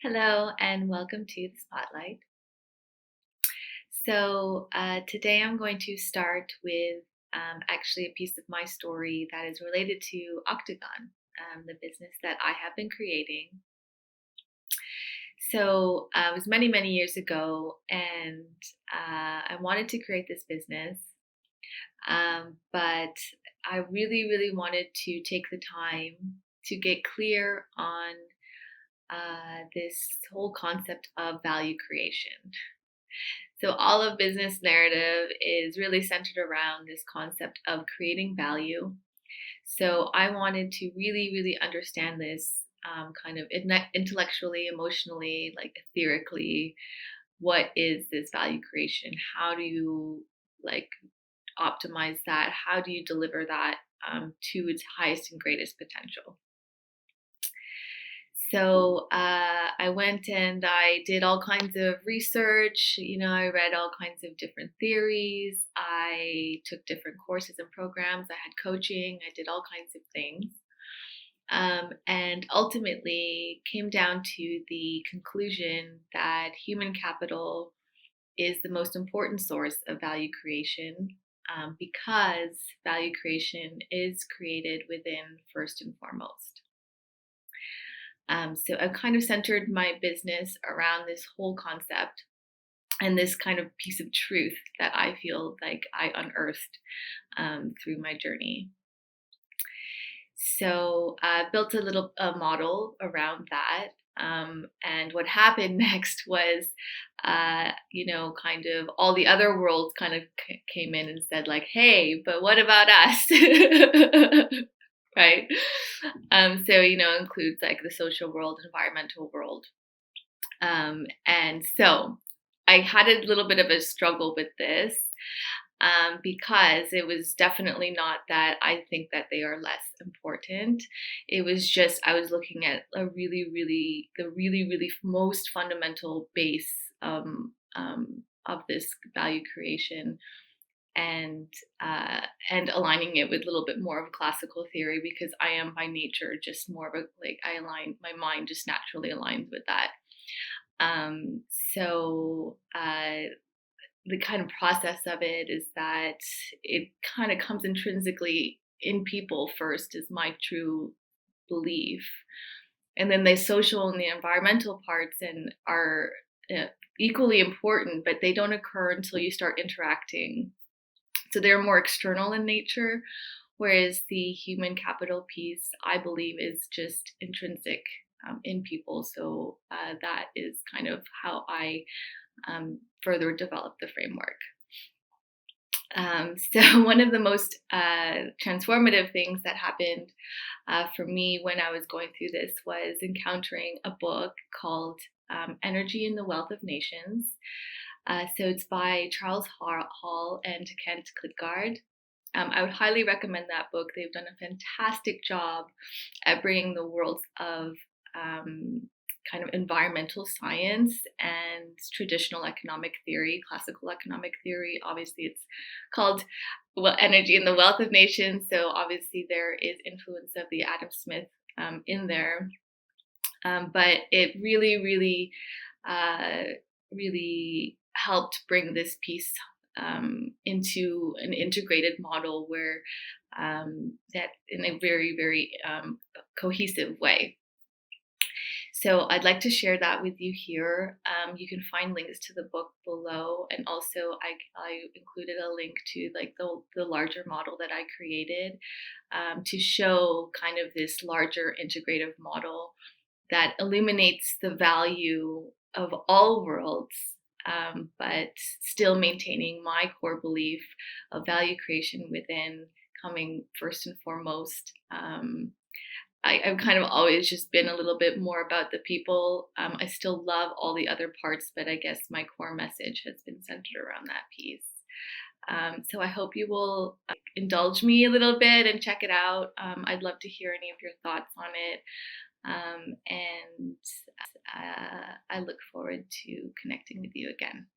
Hello and welcome to the Spotlight. Today I'm going to start with actually a piece of my story that is related to Octagon, the business that I have been creating. It was many, many years ago, and I wanted to create this business, but I really, really wanted to take the time to get clear on this whole concept of value creation. So all of business narrative is really centered around this concept of creating value. So I wanted to really, really understand this kind of intellectually, emotionally, like etherically. What is this value creation? How do you like optimize that? How do you deliver that to its highest and greatest potential? I went and I did all kinds of research. I read all kinds of different theories. I took different courses and programs. I had coaching. I did all kinds of things. And ultimately came down to the conclusion that human capital is the most important source of value creation because value creation is created within first and foremost. So I've kind of centered my business around this whole concept and this kind of piece of truth that I feel like I unearthed through my journey. So I built a little model around that. And what happened next was, kind of all the other worlds kind of came in and said, like, hey, but what about us? Right? Includes like the social world, environmental world. And so I had a little bit of a struggle with this because it was definitely not that I think that they are less important. It was just I was looking at the really most fundamental base of this value creation and and aligning it with a little bit more of classical theory because I am by nature just more of a I align my mind just naturally aligns with that. Um, so the kind of process of it is that it kind of comes intrinsically in people first is my true belief, and then the social and the environmental parts and are uh, equally important, but they don't occur until you start interacting. So they're more external in nature, whereas the human capital piece, I believe, is just intrinsic in people. So that is kind of how I further develop the framework. So one of the most transformative things that happened for me when I was going through this was encountering a book called Energy in the Wealth of Nations. So it's by Charles Hall and Kent Klitgard. I would highly recommend that book. They've done a fantastic job at bringing the worlds of kind of environmental science and traditional economic theory, classical economic theory. Obviously, it's called Energy in the Wealth of Nations. So obviously, there is influence of the Adam Smith in there. But it really helped bring this piece into an integrated model where that in a very cohesive way. So I'd like to share that with you here. You can find links to the book below, and also I included a link to like the larger model that I created to show kind of this larger integrative model that illuminates the value of all worlds, but still maintaining my core belief of value creation within coming first and foremost. I've kind of always just been a little bit more about the people. I still love all the other parts, but I guess my core message has been centered around that piece. So I hope you will indulge me a little bit and check it out. I'd love to hear any of your thoughts on it. And I look forward to connecting with you again.